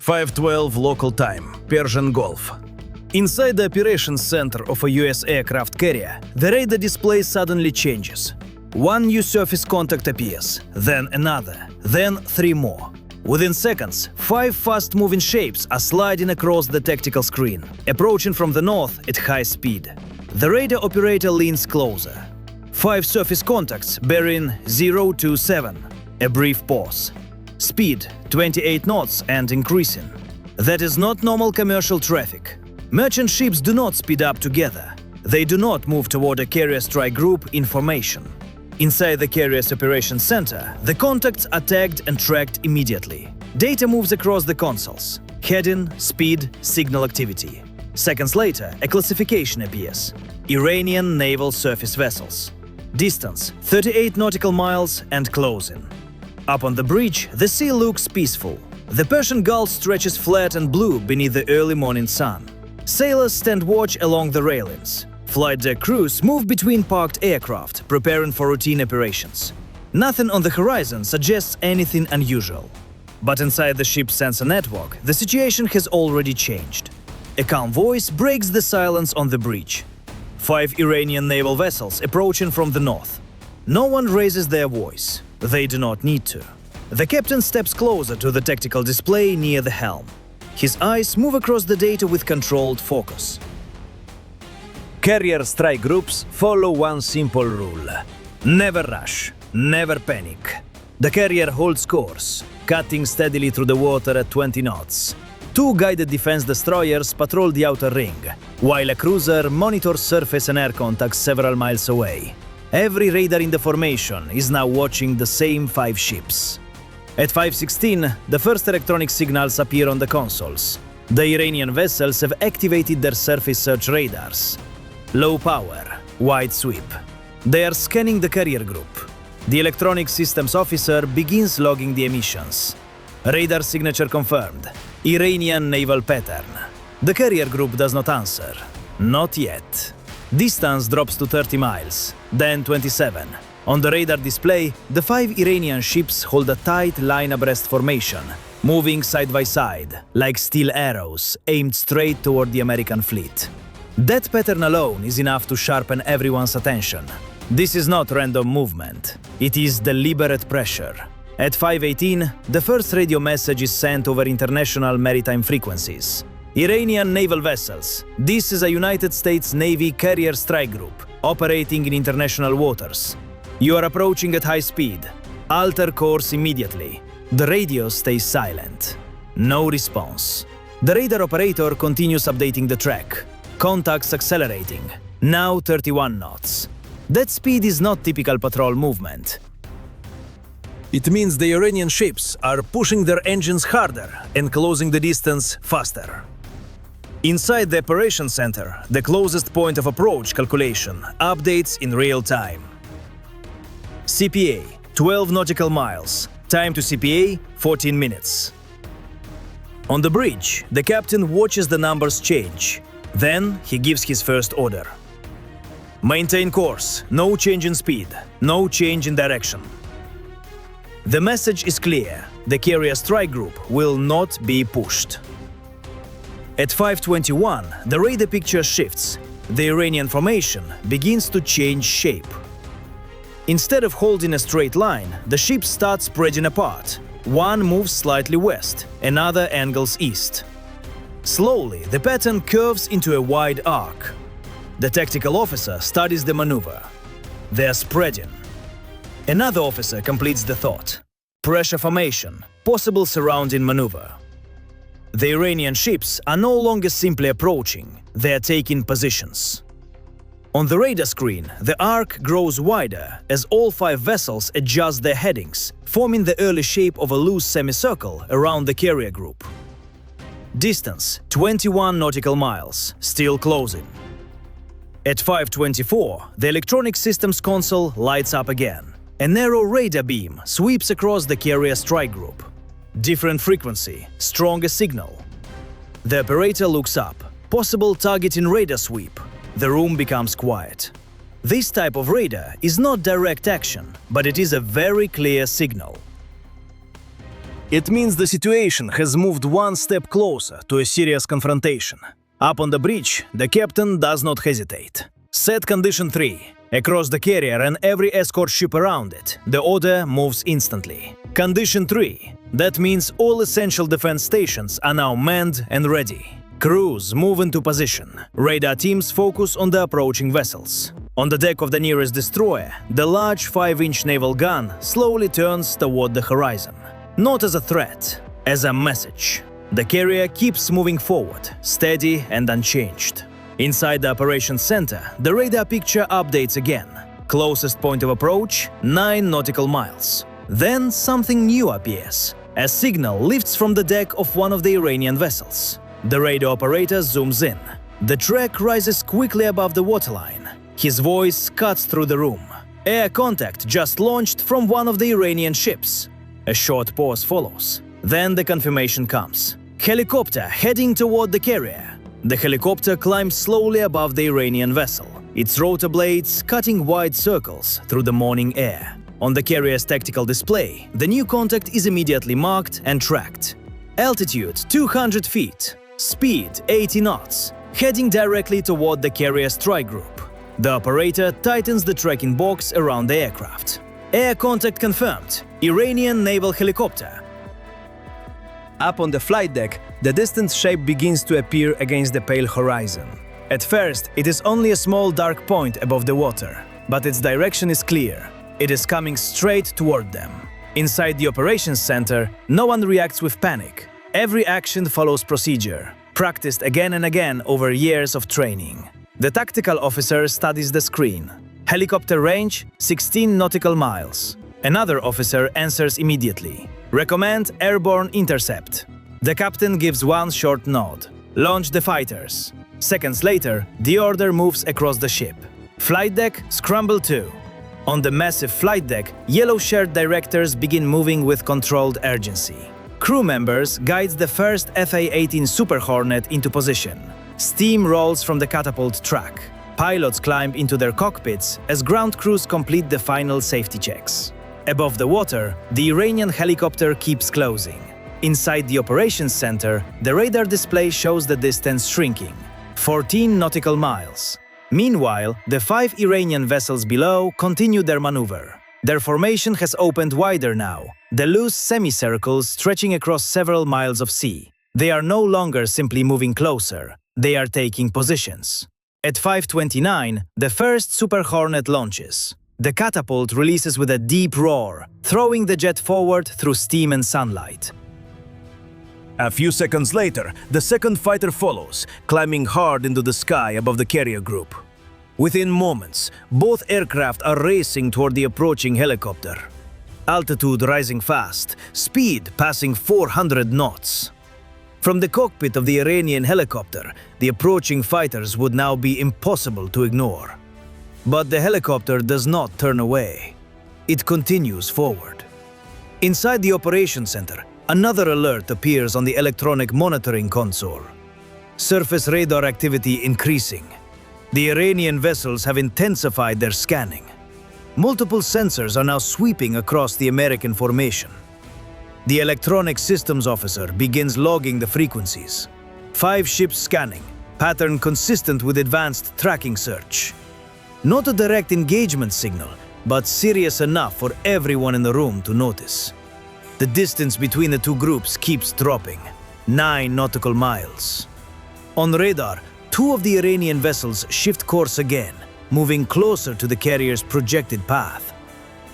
5:12 local time, Persian Gulf. Inside the operations center of a US aircraft carrier, the radar display suddenly changes. One new surface contact appears, then another, then three more. Within seconds, 5 fast-moving shapes are sliding across the tactical screen, approaching from the north at high speed. The radar operator leans closer. 5 surface contacts bearing 027. A brief pause. Speed 28 knots and increasing. That is not normal commercial traffic. Merchant ships do not speed up together. They do not move toward a carrier strike group in formation. Inside the carrier's operations center, the contacts are tagged and tracked immediately. Data moves across the consoles. Heading, speed, signal activity. Seconds later, a classification appears. Iranian naval surface vessels. Distance 38 nautical miles and closing. Up on the bridge, the sea looks peaceful. The Persian Gulf stretches flat and blue beneath the early morning sun. Sailors stand watch along the railings. Flight deck crews move between parked aircraft, preparing for routine operations. Nothing on the horizon suggests anything unusual. But inside the ship's sensor network, the situation has already changed. A calm voice breaks the silence on the bridge. 5 Iranian naval vessels approaching from the north. No one raises their voice. They do not need to. The captain steps closer to the tactical display near the helm. His eyes move across the data with controlled focus. Carrier strike groups follow one simple rule. Never rush, never panic. The carrier holds course, cutting steadily through the water at 20 knots. 2 guided defense destroyers patrol the outer ring, while a cruiser monitors surface and air contacts several miles away. Every radar in the formation is now watching the same 5 ships. At 5:16, the first electronic signals appear on the consoles. The Iranian vessels have activated their surface search radars. Low power, wide sweep. They are scanning the carrier group. The electronic systems officer begins logging the emissions. Radar signature confirmed. Iranian naval pattern. The carrier group does not answer. Not yet. Distance drops to 30 miles, then 27. On the radar display, the 5 Iranian ships hold a tight line abreast formation, moving side by side, like steel arrows aimed straight toward the American fleet. That pattern alone is enough to sharpen everyone's attention. This is not random movement. It is deliberate pressure. At 5:18, the first radio message is sent over international maritime frequencies. Iranian naval vessels. This is a United States Navy carrier strike group operating in international waters. You are approaching at high speed. Alter course immediately. The radio stays silent. No response. The radar operator continues updating the track. Contacts accelerating. Now 31 knots. That speed is not typical patrol movement. It means the Iranian ships are pushing their engines harder and closing the distance faster. Inside the operations center, the closest point of approach calculation updates in real time. CPA, 12 nautical miles. Time to CPA, 14 minutes. On the bridge, the captain watches the numbers change. Then he gives his first order. Maintain course, no change in speed, no change in direction. The message is clear. The carrier strike group will not be pushed. At 5:21, the radar picture shifts. The Iranian formation begins to change shape. Instead of holding a straight line, the ships start spreading apart. One moves slightly west, another angles east. Slowly, the pattern curves into a wide arc. The tactical officer studies the maneuver. They are spreading. Another officer completes the thought. Pressure formation, possible surrounding maneuver. The Iranian ships are no longer simply approaching, they are taking positions. On the radar screen, the arc grows wider as all 5 vessels adjust their headings, forming the early shape of a loose semicircle around the carrier group. Distance 21 nautical miles, still closing. At 5:24, the electronic systems console lights up again. A narrow radar beam sweeps across the carrier strike group. Different frequency, stronger signal. The operator looks up. Possible target in radar sweep. The room becomes quiet. This type of radar is not direct action, but it is a very clear signal. It means the situation has moved one step closer to a serious confrontation. Up on the bridge, the captain does not hesitate. Set condition 3. Across the carrier and every escort ship around it, the order moves instantly. Condition 3. That means all essential defense stations are now manned and ready. Crews move into position. Radar teams focus on the approaching vessels. On the deck of the nearest destroyer, the large 5-inch naval gun slowly turns toward the horizon. Not as a threat, as a message. The carrier keeps moving forward, steady and unchanged. Inside the operations center, the radar picture updates again. Closest point of approach, 9 nautical miles. Then something new appears. A signal lifts from the deck of one of the Iranian vessels. The radio operator zooms in. The track rises quickly above the waterline. His voice cuts through the room. Air contact just launched from one of the Iranian ships. A short pause follows. Then the confirmation comes. Helicopter heading toward the carrier. The helicopter climbs slowly above the Iranian vessel, its rotor blades cutting wide circles through the morning air. On the carrier's tactical display, the new contact is immediately marked and tracked. Altitude 200 feet, speed 80 knots, heading directly toward the carrier strike group. The operator tightens the tracking box around the aircraft. Air contact confirmed. Iranian naval helicopter. Up on the flight deck, the distant shape begins to appear against the pale horizon. At first, it is only a small dark point above the water, but its direction is clear. It is coming straight toward them. Inside the operations center, no one reacts with panic. Every action follows procedure, practiced again and again over years of training. The tactical officer studies the screen. Helicopter range, 16 nautical miles. Another officer answers immediately. Recommend airborne intercept. The captain gives one short nod. Launch the fighters. Seconds later, the order moves across the ship. Flight deck, scramble 2. On the massive flight deck, yellow-shirt directors begin moving with controlled urgency. Crew members guide the first FA-18 Super Hornet into position. Steam rolls from the catapult track. Pilots climb into their cockpits as ground crews complete the final safety checks. Above the water, the Iranian helicopter keeps closing. Inside the operations center, the radar display shows the distance shrinking. 14 nautical miles. Meanwhile, the 5 Iranian vessels below continue their maneuver. Their formation has opened wider now, the loose semicircles stretching across several miles of sea. They are no longer simply moving closer, they are taking positions. At 5:29, the first Super Hornet launches. The catapult releases with a deep roar, throwing the jet forward through steam and sunlight. A few seconds later, the second fighter follows, climbing hard into the sky above the carrier group. Within moments, both aircraft are racing toward the approaching helicopter. Altitude rising fast, speed passing 400 knots. From the cockpit of the Iranian helicopter, the approaching fighters would now be impossible to ignore. But the helicopter does not turn away. It continues forward. Inside the operations center, another alert appears on the electronic monitoring console. Surface radar activity increasing. The Iranian vessels have intensified their scanning. Multiple sensors are now sweeping across the American formation. The electronic systems officer begins logging the frequencies. 5 ships scanning, pattern consistent with advanced tracking search. Not a direct engagement signal, but serious enough for everyone in the room to notice. The distance between the two groups keeps dropping, 9 nautical miles. On radar, 2 of the Iranian vessels shift course again, moving closer to the carrier's projected path.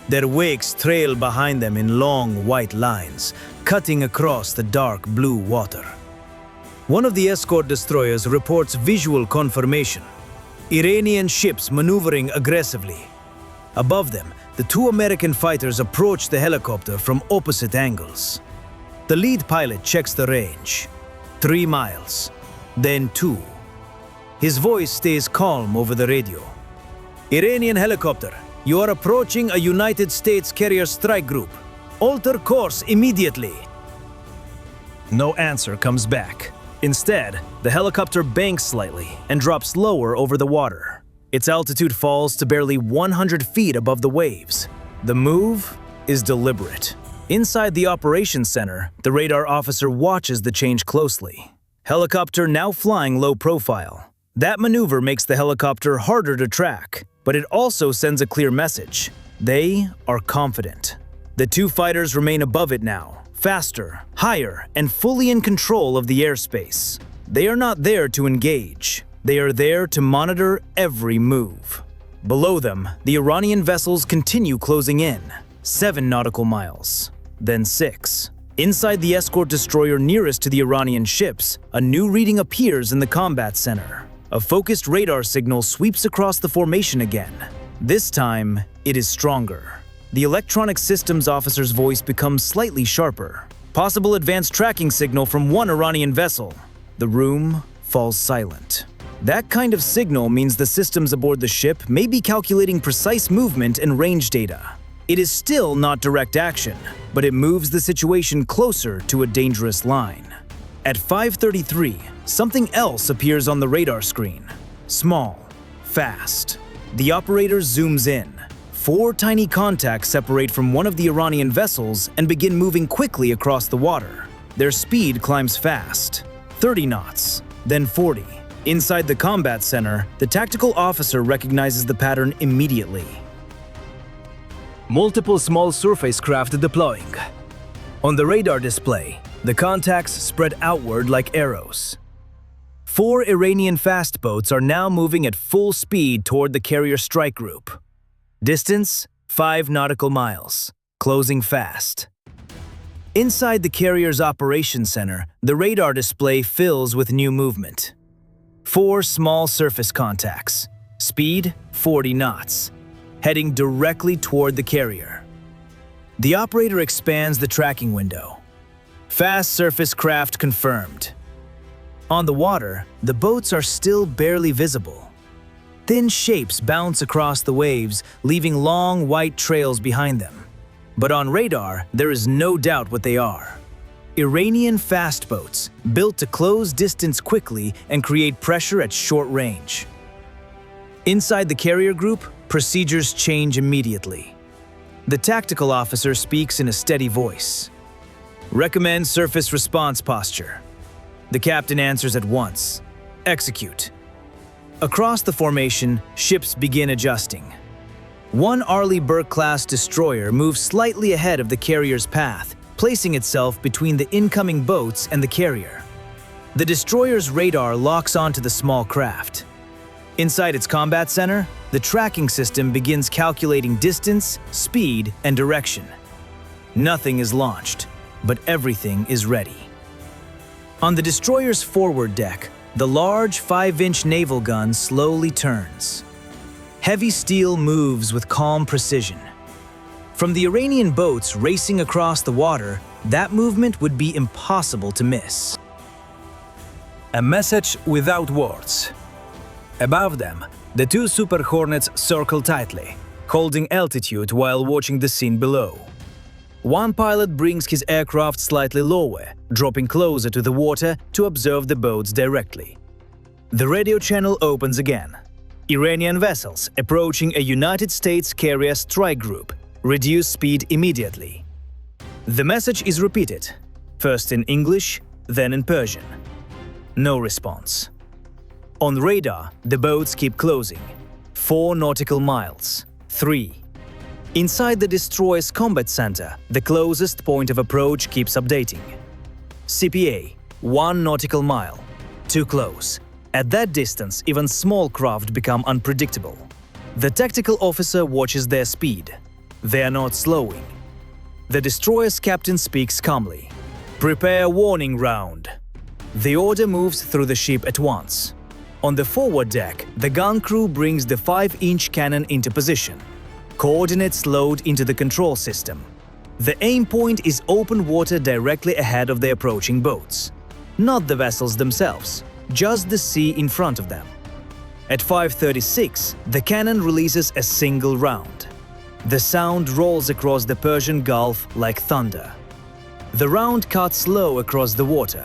Their wakes trail behind them in long white lines, cutting across the dark blue water. One of the escort destroyers reports visual confirmation. Iranian ships maneuvering aggressively. Above them, the 2 American fighters approach the helicopter from opposite angles. The lead pilot checks the range. 3 miles, then 2. His voice stays calm over the radio. Iranian helicopter, you are approaching a United States carrier strike group. Alter course immediately. No answer comes back. Instead, the helicopter banks slightly and drops lower over the water. Its altitude falls to barely 100 feet above the waves. The move is deliberate. Inside the operations center, the radar officer watches the change closely. Helicopter now flying low profile. That maneuver makes the helicopter harder to track, but it also sends a clear message. They are confident. The two fighters remain above it now, faster, higher, and fully in control of the airspace. They are not there to engage. They are there to monitor every move. Below them, the Iranian vessels continue closing in. 7 nautical miles, then 6. Inside the escort destroyer nearest to the Iranian ships, a new reading appears in the combat center. A focused radar signal sweeps across the formation again. This time, it is stronger. The electronic systems officer's voice becomes slightly sharper. Possible advanced tracking signal from one Iranian vessel. The room falls silent. That kind of signal means the systems aboard the ship may be calculating precise movement and range data. It is still not direct action, but it moves the situation closer to a dangerous line. At 5:33, something else appears on the radar screen. Small, fast. The operator zooms in. 4 tiny contacts separate from one of the Iranian vessels and begin moving quickly across the water. Their speed climbs fast, 30 knots, then 40. Inside the combat center, the tactical officer recognizes the pattern immediately. Multiple small surface craft deploying. On the radar display, the contacts spread outward like arrows. 4 Iranian fast boats are now moving at full speed toward the carrier strike group. Distance, 5 nautical miles, closing fast. Inside the carrier's operations center, the radar display fills with new movement. 4 small surface contacts, speed 40 knots, heading directly toward the carrier. The operator expands the tracking window. Fast surface craft confirmed. On the water, the boats are still barely visible. Thin shapes bounce across the waves, leaving long white trails behind them. But on radar, there is no doubt what they are. Iranian fast boats, built to close distance quickly and create pressure at short range. Inside the carrier group, procedures change immediately. The tactical officer speaks in a steady voice. Recommend surface response posture. The captain answers at once. Execute. Across the formation, ships begin adjusting. One Arleigh Burke-class destroyer moves slightly ahead of the carrier's path, placing itself between the incoming boats and the carrier. The destroyer's radar locks onto the small craft. Inside its combat center, the tracking system begins calculating distance, speed, and direction. Nothing is launched, but everything is ready. On the destroyer's forward deck, the large 5-inch naval gun slowly turns. Heavy steel moves with calm precision. From the Iranian boats racing across the water, that movement would be impossible to miss. A message without words. Above them, the 2 Super Hornets circle tightly, holding altitude while watching the scene below. One pilot brings his aircraft slightly lower, dropping closer to the water to observe the boats directly. The radio channel opens again. Iranian vessels approaching a United States carrier strike group. Reduce speed immediately. The message is repeated, first in English, then in Persian. No response. On radar, the boats keep closing. 4 nautical miles. 3. Inside the destroyer's combat center, the closest point of approach keeps updating. CPA, 1 nautical mile. Too close. At that distance, even small craft become unpredictable. The tactical officer watches their speed. They are not slowing. The destroyer's captain speaks calmly. Prepare warning round. The order moves through the ship at once. On the forward deck, the gun crew brings the 5-inch cannon into position. Coordinates load into the control system. The aim point is open water directly ahead of the approaching boats. Not the vessels themselves, just the sea in front of them. At 5:36, the cannon releases a single round. The sound rolls across the Persian Gulf like thunder. The round cuts low across the water.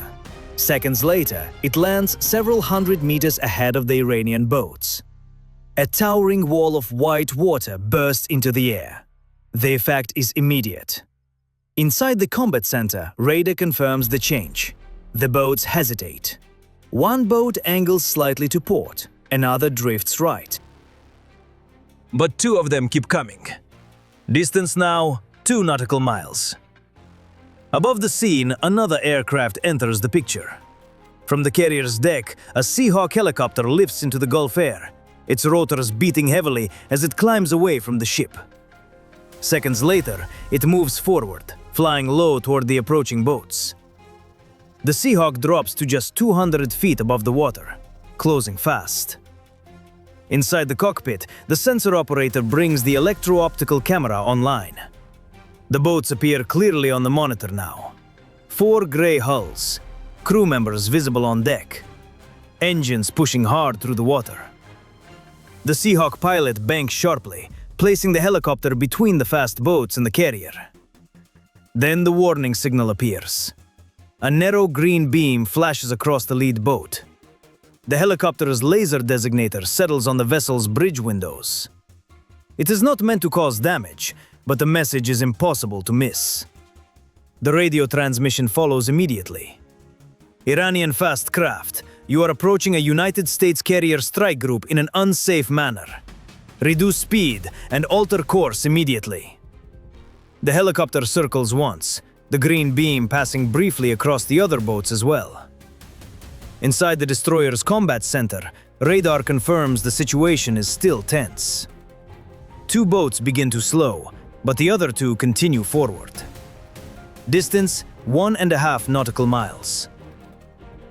Seconds later, it lands several hundred meters ahead of the Iranian boats. A towering wall of white water bursts into the air. The effect is immediate. Inside the combat center, radar confirms the change. The boats hesitate. One boat angles slightly to port, another drifts right. But two of them keep coming. Distance now 2 nautical miles. Above the scene, another aircraft enters the picture. From the carrier's deck, a Seahawk helicopter lifts into the Gulf air, its rotors beating heavily as it climbs away from the ship. Seconds later, it moves forward, flying low toward the approaching boats. The Seahawk drops to just 200 feet above the water, closing fast. Inside the cockpit, the sensor operator brings the electro-optical camera online. The boats appear clearly on the monitor now. 4 gray hulls, crew members visible on deck, engines pushing hard through the water. The Seahawk pilot banks sharply, placing the helicopter between the fast boats and the carrier. Then the warning signal appears. A narrow green beam flashes across the lead boat. The helicopter's laser designator settles on the vessel's bridge windows. It is not meant to cause damage, but the message is impossible to miss. The radio transmission follows immediately. Iranian fast craft, you are approaching a United States carrier strike group in an unsafe manner. Reduce speed and alter course immediately. The helicopter circles once, the green beam passing briefly across the other boats as well. Inside the destroyer's combat center, radar confirms the situation is still tense. 2 boats begin to slow, but the other 2 continue forward. Distance 1.5 nautical miles.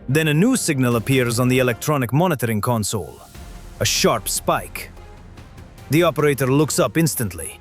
Then a new signal appears on the electronic monitoring console. A sharp spike. The operator looks up instantly.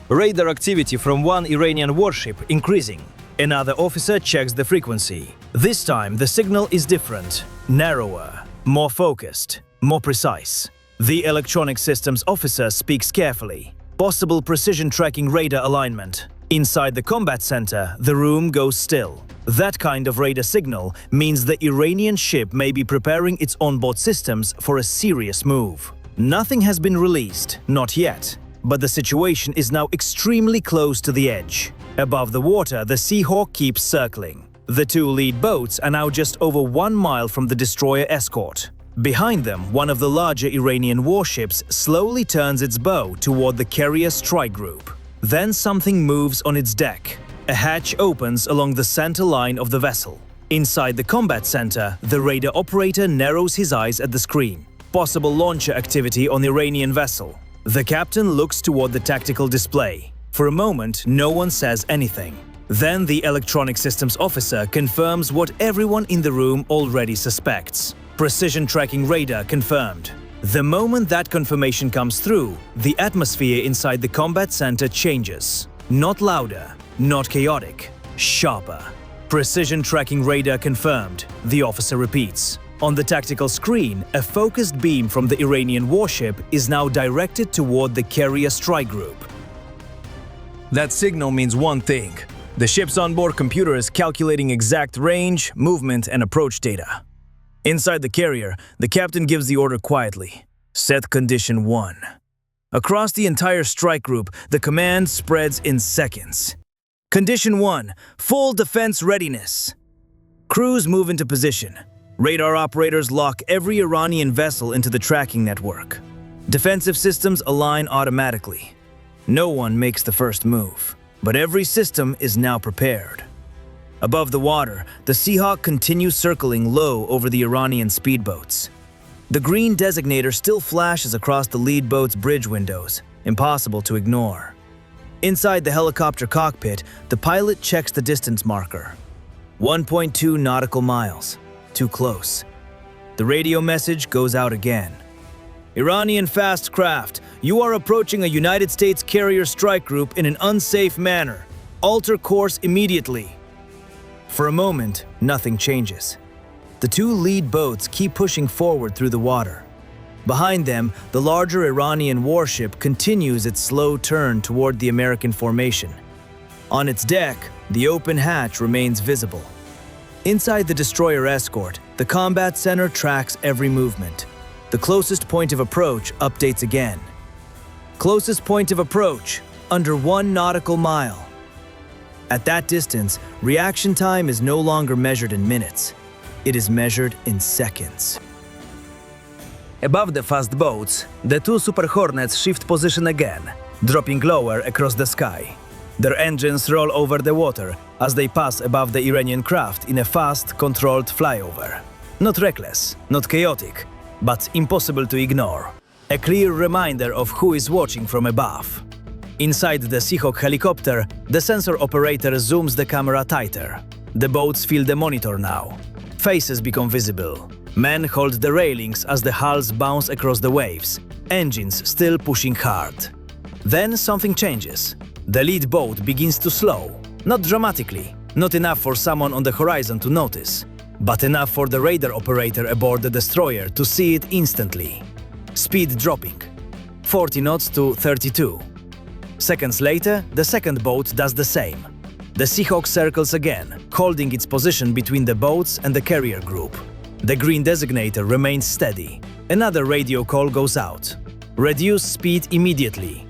Radar activity from one Iranian warship increasing. Another officer checks the frequency. This time the signal is different, narrower, more focused, more precise. The electronic systems officer speaks carefully. Possible precision tracking radar alignment. Inside the combat center, the room goes still. That kind of radar signal means the Iranian ship may be preparing its onboard systems for a serious move. Nothing has been released, not yet, but the situation is now extremely close to the edge. Above the water, the Seahawk keeps circling. The 2 lead boats are now just over 1 mile from the destroyer escort. Behind them, one of the larger Iranian warships slowly turns its bow toward the carrier strike group. Then something moves on its deck. A hatch opens along the center line of the vessel. Inside the combat center, the radar operator narrows his eyes at the screen. Possible launcher activity on the Iranian vessel. The captain looks toward the tactical display. For a moment, no one says anything. Then the electronic systems officer confirms what everyone in the room already suspects. Precision tracking radar confirmed. The moment that confirmation comes through, the atmosphere inside the combat center changes. Not louder, not chaotic, sharper. Precision tracking radar confirmed, the officer repeats. On the tactical screen, a focused beam from the Iranian warship is now directed toward the carrier strike group. That signal means one thing. The ship's onboard computer is calculating exact range, movement, and approach data. Inside the carrier, the captain gives the order quietly. Set condition 1. Across the entire strike group, the command spreads in seconds. Condition 1. Full defense readiness. Crews move into position. Radar operators lock every Iranian vessel into the tracking network. Defensive systems align automatically. No one makes the first move, but every system is now prepared. Above the water, the Seahawk continues circling low over the Iranian speedboats. The green designator still flashes across the lead boat's bridge windows, impossible to ignore. Inside the helicopter cockpit, the pilot checks the distance marker. 1.2 nautical miles. Too close. The radio message goes out again. Iranian fast craft, you are approaching a United States carrier strike group in an unsafe manner. Alter course immediately. For a moment, nothing changes. The 2 lead boats keep pushing forward through the water. Behind them, the larger Iranian warship continues its slow turn toward the American formation. On its deck, the open hatch remains visible. Inside the destroyer escort, the combat center tracks every movement. The closest point of approach updates again. Closest point of approach, under 1 nautical mile. At that distance, reaction time is no longer measured in minutes. It is measured in seconds. Above the fast boats, the two Super Hornets shift position again, dropping lower across the sky. Their engines roll over the water as they pass above the Iranian craft in a fast, controlled flyover. Not reckless, not chaotic, but impossible to ignore. A clear reminder of who is watching from above. Inside the Seahawk helicopter, the sensor operator zooms the camera tighter. The boats feel the monitor now. Faces become visible. Men hold the railings as the hulls bounce across the waves, engines still pushing hard. Then something changes. The lead boat begins to slow. Not dramatically, not enough for someone on the horizon to notice, but enough for the radar operator aboard the destroyer to see it instantly. Speed dropping. 40 knots to 32. Seconds later, the second boat does the same. The Seahawk circles again, holding its position between the boats and the carrier group. The green designator remains steady. Another radio call goes out. Reduce speed immediately.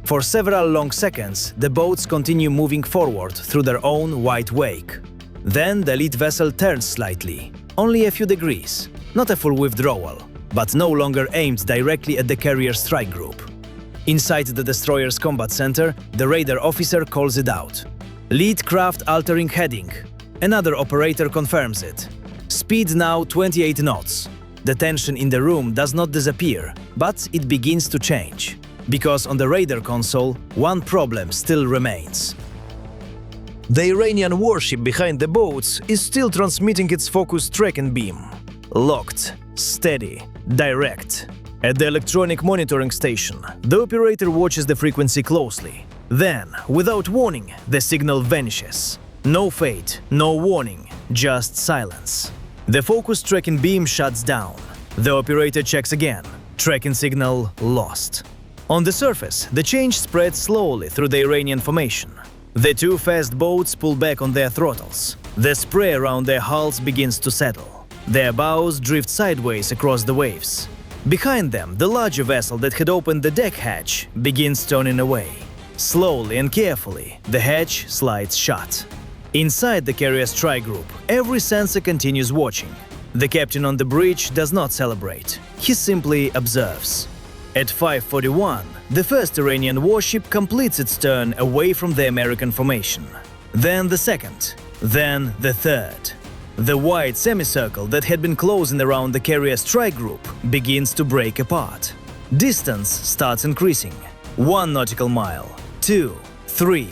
For several long seconds, the boats continue moving forward through their own white wake. Then the lead vessel turns slightly, only a few degrees, not a full withdrawal, but no longer aimed directly at the carrier strike group. Inside the destroyer's combat center, the radar officer calls it out. Lead craft altering heading. Another operator confirms it. Speed now 28 knots. The tension in the room does not disappear, but it begins to change. Because on the radar console, one problem still remains. The Iranian warship behind the boats is still transmitting its focused tracking beam. Locked, steady, direct. At the electronic monitoring station, the operator watches the frequency closely. Then, without warning, the signal vanishes. No fate, no warning, just silence. The focus tracking beam shuts down. The operator checks again. Tracking signal lost. On the surface, the change spreads slowly through the Iranian formation. The two fast boats pull back on their throttles. The spray around their hulls begins to settle. Their bows drift sideways across the waves. Behind them, the larger vessel that had opened the deck hatch begins turning away. Slowly and carefully, the hatch slides shut. Inside the carrier strike group, every sensor continues watching. The captain on the bridge does not celebrate. He simply observes. At 5:41, the first Iranian warship completes its turn away from the American formation. Then the second. Then the third. The wide semicircle that had been closing around the carrier strike group begins to break apart. Distance starts increasing. 1 nautical mile, 2, 3.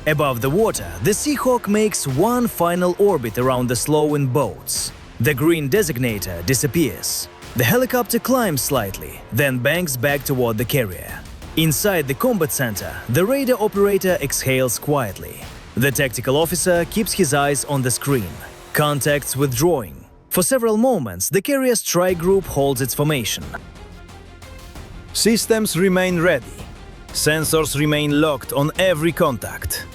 Above the water, the Seahawk makes one final orbit around the slowing boats. The green designator disappears. The helicopter climbs slightly, then banks back toward the carrier. Inside the combat center, the radar operator exhales quietly. The tactical officer keeps his eyes on the screen. Contacts withdrawing. For several moments, the carrier strike group holds its formation. Systems remain ready. Sensors remain locked on every contact.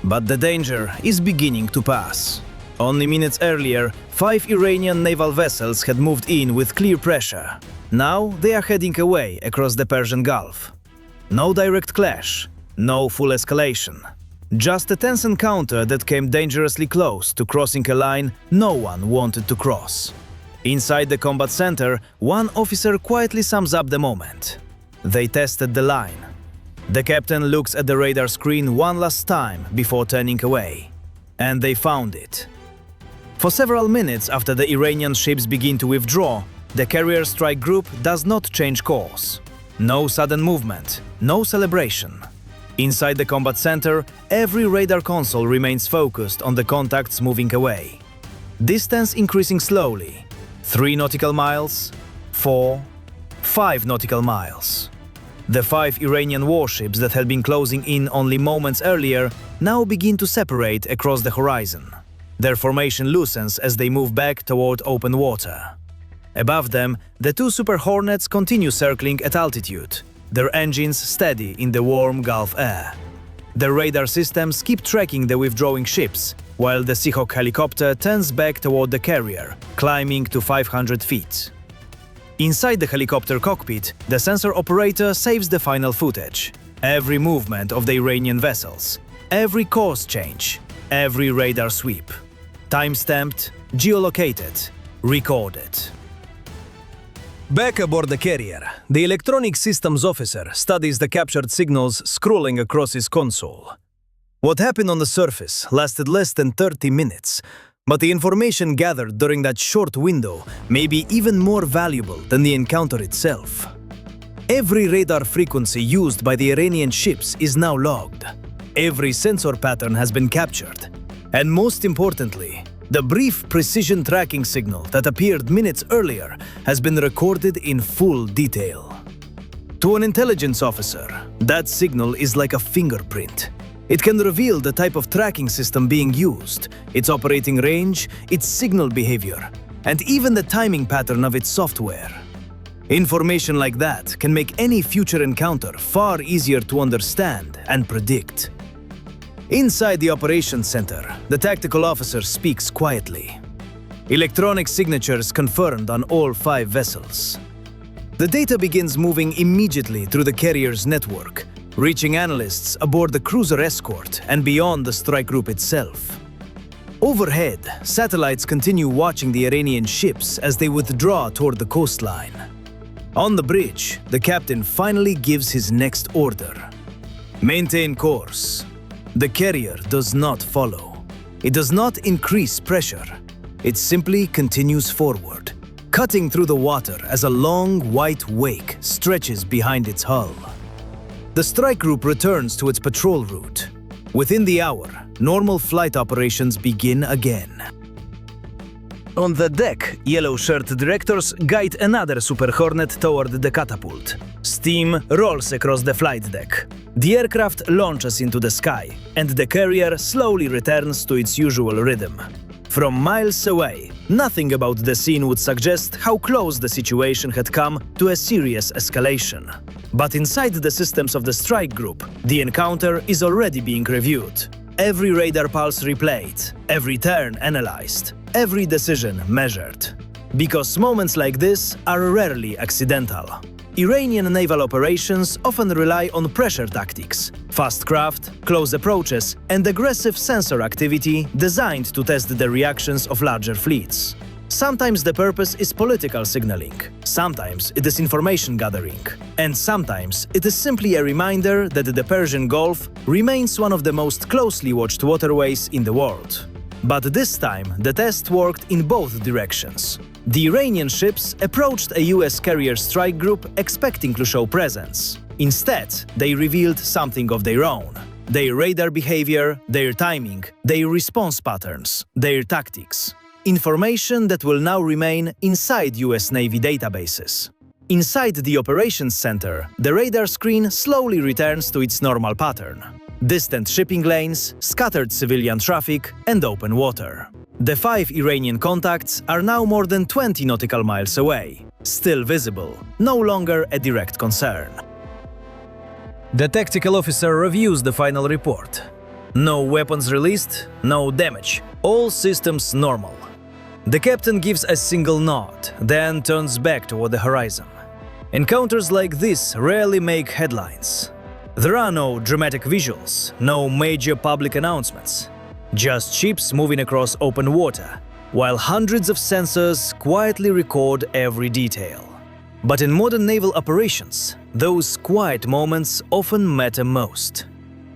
But the danger is beginning to pass. Only minutes earlier, 5 Iranian naval vessels had moved in with clear pressure. Now they are heading away across the Persian Gulf. No direct clash, no full escalation. Just a tense encounter that came dangerously close to crossing a line no one wanted to cross. Inside the combat center, one officer quietly sums up the moment. They tested the line. The captain looks at the radar screen one last time before turning away. And they found it. For several minutes after the Iranian ships begin to withdraw, the carrier strike group does not change course. No sudden movement, no celebration. Inside the combat center, every radar console remains focused on the contacts moving away. Distance increasing slowly. 3 nautical miles, 4, 5 nautical miles. The 5 Iranian warships that had been closing in only moments earlier now begin to separate across the horizon. Their formation loosens as they move back toward open water. Above them, the 2 Super Hornets continue circling at altitude, their engines steady in the warm Gulf air. Their radar systems keep tracking the withdrawing ships, while the Seahawk helicopter turns back toward the carrier, climbing to 500 feet. Inside the helicopter cockpit, the sensor operator saves the final footage. Every movement of the Iranian vessels, every course change, every radar sweep. Time-stamped, geolocated, recorded. Back aboard the carrier, the electronic systems officer studies the captured signals scrolling across his console. What happened on the surface lasted less than 30 minutes, but the information gathered during that short window may be even more valuable than the encounter itself. Every radar frequency used by the Iranian ships is now logged. Every sensor pattern has been captured. And most importantly, the brief precision tracking signal that appeared minutes earlier has been recorded in full detail. To an intelligence officer, that signal is like a fingerprint. It can reveal the type of tracking system being used, its operating range, its signal behavior, and even the timing pattern of its software. Information like that can make any future encounter far easier to understand and predict. Inside the operations center, the tactical officer speaks quietly. Electronic signatures confirmed on all 5 vessels. The data begins moving immediately through the carrier's network, reaching analysts aboard the cruiser escort and beyond the strike group itself. Overhead, satellites continue watching the Iranian ships as they withdraw toward the coastline. On the bridge, the captain finally gives his next order. Maintain course. The carrier does not follow. It does not increase pressure. It simply continues forward, cutting through the water as a long white wake stretches behind its hull. The strike group returns to its patrol route. Within the hour, normal flight operations begin again. On the deck, yellow-shirt directors guide another Super Hornet toward the catapult. Steam rolls across the flight deck. The aircraft launches into the sky, and the carrier slowly returns to its usual rhythm. From miles away, nothing about the scene would suggest how close the situation had come to a serious escalation. But inside the systems of the strike group, the encounter is already being reviewed. Every radar pulse replayed, every turn analyzed, every decision measured. Because moments like this are rarely accidental. Iranian naval operations often rely on pressure tactics, fast craft, close approaches, and aggressive sensor activity designed to test the reactions of larger fleets. Sometimes the purpose is political signaling, sometimes it is information gathering, and sometimes it is simply a reminder that the Persian Gulf remains one of the most closely watched waterways in the world. But this time, the test worked in both directions. The Iranian ships approached a US carrier strike group expecting to show presence. Instead, they revealed something of their own. Their radar behavior, their timing, their response patterns, their tactics. Information that will now remain inside US Navy databases. Inside the operations center, the radar screen slowly returns to its normal pattern. Distant shipping lanes, scattered civilian traffic, and open water. The 5 Iranian contacts are now more than 20 nautical miles away, still visible, no longer a direct concern. The tactical officer reviews the final report. No weapons released, no damage, all systems normal. The captain gives a single nod, then turns back toward the horizon. Encounters like this rarely make headlines. There are no dramatic visuals, no major public announcements. Just ships moving across open water, while hundreds of sensors quietly record every detail. But in modern naval operations, those quiet moments often matter most.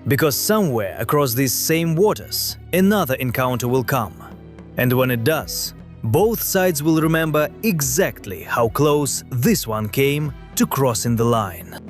Because somewhere across these same waters, another encounter will come. And when it does, both sides will remember exactly how close this one came to crossing the line.